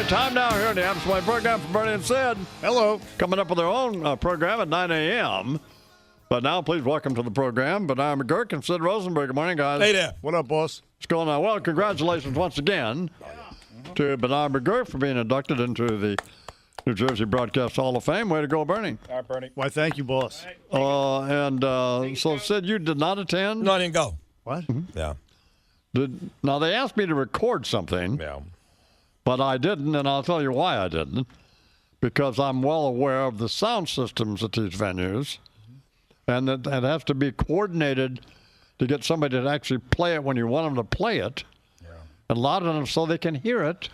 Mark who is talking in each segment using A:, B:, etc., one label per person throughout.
A: right, time now here in the Amps Play program for Bernie and Sid.
B: Hello.
A: Coming up with their own program at 9 a.m. But now, please welcome to the program Bernard McGurk and Sid Rosenberg. Good morning, guys.
B: Hey there. What up, boss?
A: What's going on? Well, congratulations once again to Bernard McGurk for being inducted into the New Jersey Broadcast Hall of Fame. Way to go, Bernie.
C: All right, Bernie.
B: Why, thank you, boss.
A: So, Sid, you did not attend?
C: No, I didn't go.
B: What?
C: Yeah.
A: Now, they asked me to record something.
C: Yeah.
A: But I didn't, and I'll tell you why I didn't. Because I'm well aware of the sound systems at these venues, and that it has to be coordinated to get somebody to actually play it when you want them to play it.
C: Yeah.
A: And a lot of them so they can hear it,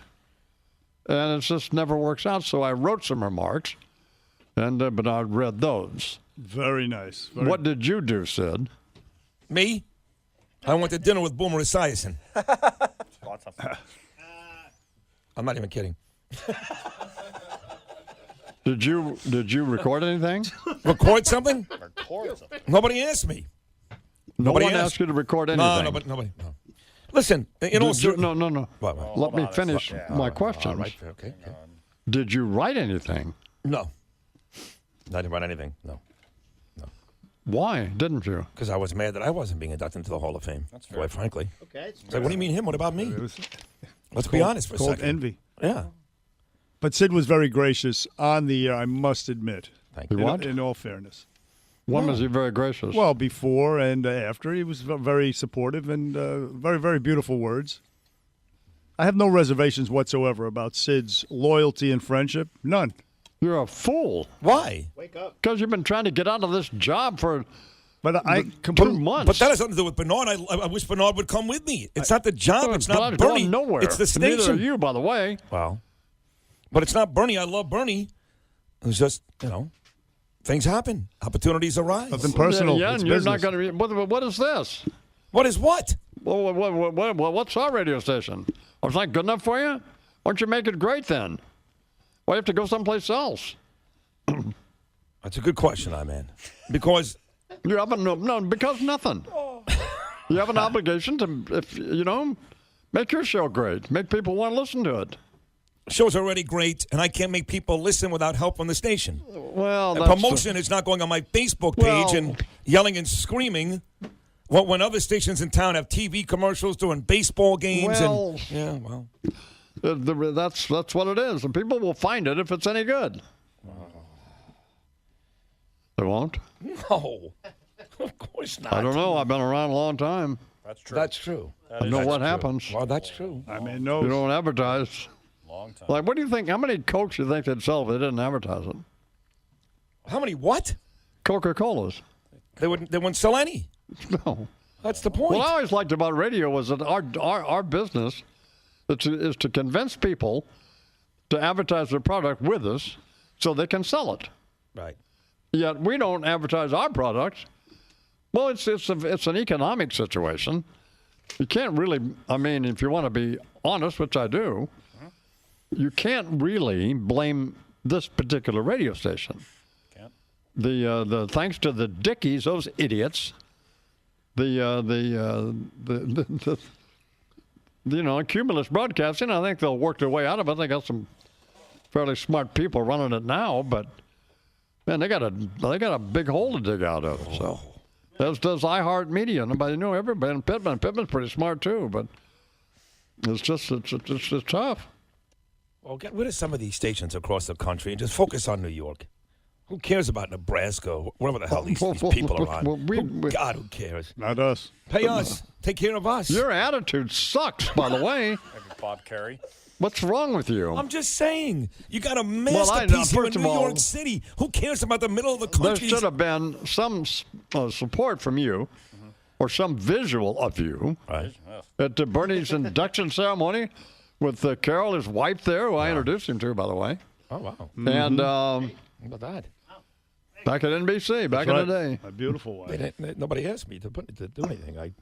A: and it just never works out. So I wrote some remarks, and Bernard read those.
B: Very nice.
A: What did you do, Sid?
C: Me? I went to dinner with Boomer Esiason. I'm not even kidding.
A: Did you record anything?
C: Record something? Nobody asked me.
A: No
C: Nobody
A: one
C: asked.
A: asked you to record anything.
C: No, nobody. No. Listen,
A: No.
C: What?
A: Let me finish my questions.
C: All right, okay.
A: Did you write anything?
C: No. I didn't write anything. No.
A: Why didn't you?
C: Because I was mad that I wasn't being inducted into the Hall of Fame. That's fair. Quite frankly. Okay. It's like, what do you mean him? What about me? Let's be honest for a
B: called
C: second.
B: envy.
C: Yeah.
B: But Sid was very gracious on the air, I must admit.
C: Thank you.
A: What?
B: In all fairness.
A: When was he very gracious?
B: Well, before and after, he was very supportive and very, very beautiful words. I have no reservations whatsoever about Sid's loyalty and friendship. None.
A: You're a fool.
C: Why?
A: Because you've been trying to get out of this job for
B: But I
A: 2 months.
C: But that has nothing to do with Bernard. I wish Bernard would come with me. It's not the job. It's not
A: Bernard's
C: Bernie.
A: going nowhere.
C: It's the
A: Neither are
C: station.
A: you, by the way.
C: Wow. But it's not Bernie. I love Bernie. It's just, things happen. Opportunities arise.
B: Nothing personal.
A: Yeah,
B: It's
A: and you're
B: business.
A: not going to. What is this?
C: What is what?
A: Well, what's our radio station? Oh, it's not good enough for you? Why don't you make it great then? Why do you have to go someplace else?
C: That's a good question, man. Because
A: You haven't no because nothing. You have an obligation to make your show great, make people want to listen to it.
C: the show's already great, and I can't make people listen without help from the station.
A: Well,
C: And
A: that's
C: promotion is not going on my Facebook page and yelling and screaming. When other stations in town have TV commercials during baseball games
A: that's what it is, and people will find it if it's any good. They won't.
C: No, of course not.
A: I don't know. I've been around a long time.
C: That's true. That's true.
A: I know what happens.
C: Well, that's true.
B: I mean,
A: You
B: no.
A: don't advertise.
C: Long time.
A: Like, what do you think? How many Cokes do you think they'd sell if they didn't advertise it?
C: How many what?
A: Coca-Colas.
C: They wouldn't sell any.
A: No.
C: That's the point.
A: What I always liked about radio was that our business is to convince people to advertise their product with us so they can sell it.
C: Right.
A: Yet we don't advertise our product. Well, it's an economic situation. You can't really, if you want to be honest, which I do, you can't really blame this particular radio station.
C: Can't.
A: The thanks to the Dickies, those idiots, Cumulus Broadcasting, I think they'll work their way out of it. They got some fairly smart people running it now, but man, they got a big hole to dig out of. So, as does iHeartMedia. Nobody knew everybody. And Pittman's pretty smart too, but it's just tough.
C: Well, get rid of some of these stations across the country and just focus on New York. Who cares about Nebraska or whatever the hell these people are on? God, who cares?
B: Not us.
C: Pay us. Take care of us.
A: Your attitude sucks, by the way.
D: Maybe Bob Carey.
A: What's wrong with you?
C: I'm just saying. You got a masterpiece here in
A: first of
C: New
A: all,
C: York City. Who cares about the middle of the
A: There
C: country?
A: should have been some support from you or some visual of you
C: Right.
A: at Bernie's induction ceremony with Carol, his wife there, who I introduced him to, by the way.
C: Oh, wow.
A: And
C: How about that?
A: back at NBC, back in the day.
B: A beautiful wife.
C: Nobody asked me to do anything.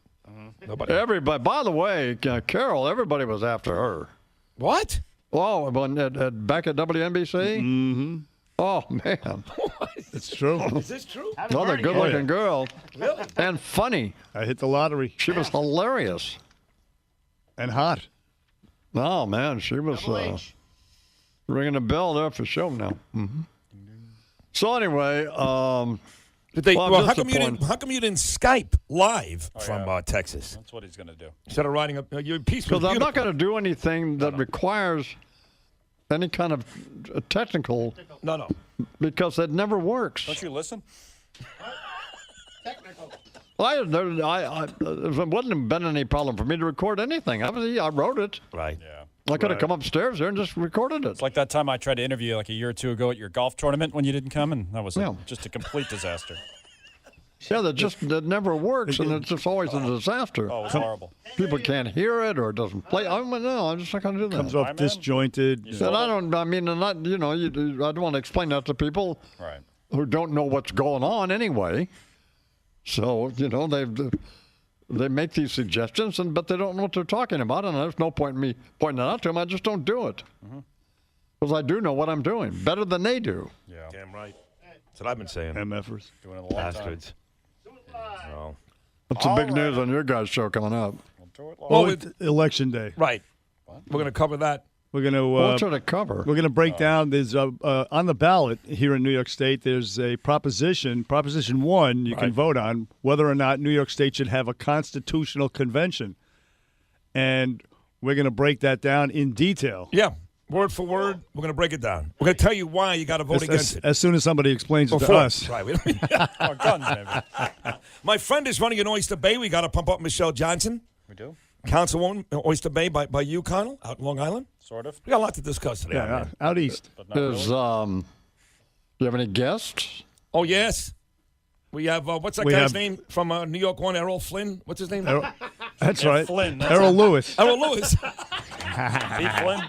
C: Nobody.
A: Everybody, by the way, Carol, everybody was after her.
C: What?
A: Oh, back at WNBC?
B: Mm-hmm.
A: Oh, man.
B: It's true.
C: Is this true?
A: Another good-looking girl.
C: Really?
A: And funny.
B: I hit the lottery.
A: She was hilarious.
B: And hot.
A: Oh, man, she was... Ringing a bell there for show now. Mm-hmm. So anyway,
C: Did they,
A: well,
C: well,
A: I'm
C: how come you didn't Skype live from Texas
D: That's what he's going to do.
C: instead of writing up your piece? Was
A: because I'm not
C: beautiful.
A: going to do anything that requires any kind of technical,
C: No.
A: because it never works.
D: Don't you listen?
A: There wouldn't have been any problem for me to record anything. Obviously, I wrote it.
C: Right.
D: Yeah.
A: I could have come upstairs there and just recorded it.
D: It's like that time I tried to interview you like a year or two ago at your golf tournament when you didn't come, and that was just a complete disaster.
A: Yeah, that never works, and it's just always a disaster.
D: Oh, it was horrible.
A: People can't hear it or it doesn't play. I'm just not going to do that.
B: Comes off
D: man.
B: disjointed.
A: And I don't want to explain that to people
D: Right.
A: who don't know what's going on anyway. So, they make these suggestions, but they don't know what they're talking about, and there's no point in me pointing it out to them. I just don't do it. Because I do know what I'm doing, better than they do.
D: Yeah.
C: Damn right. That's what I've been saying.
B: MFers.
D: Doing it a long time.
C: Bastards. So.
A: That's a big news on your guys' show coming up.
D: We'll do it long.
B: Well,
C: Well,
B: it's election day.
C: Right. We're going to cover that.
B: We're going to
A: What's it to cover?
B: we're going to break down. There's on the ballot here in New York State. There's a Proposition 1. You can vote on whether or not New York State should have a constitutional convention, and we're going to break that down in detail.
C: Yeah. Word for word, we're going to break it down. We're going to tell you why you got to vote against it.
B: As soon as somebody explains it to
C: Before-
B: us.
C: Right.
D: Oh, guns, baby.
C: My friend is running in Oyster Bay. We got to pump up Michelle Johnson,
D: We do?
C: Councilwoman in Oyster Bay by you, Connell, out in Long Island.
D: Sort of.
C: We got a lot to discuss today.
B: Yeah,
C: man.
B: out east.
D: But not
A: Is
D: really.
A: do you have any guests?
C: Oh, yes. We have, what's that
B: We
C: guy's
B: have-
C: name from New York one, Errol Flynn? What's his name?
B: That's right.
D: Flynn, that's
B: Errol Lewis.
C: Errol Lewis.
D: Pete Flynn?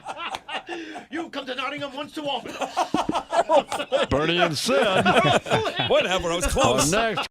E: You come to Nottingham once too often.
A: Bernie and Sid.
C: Whatever, I was close.
A: Next.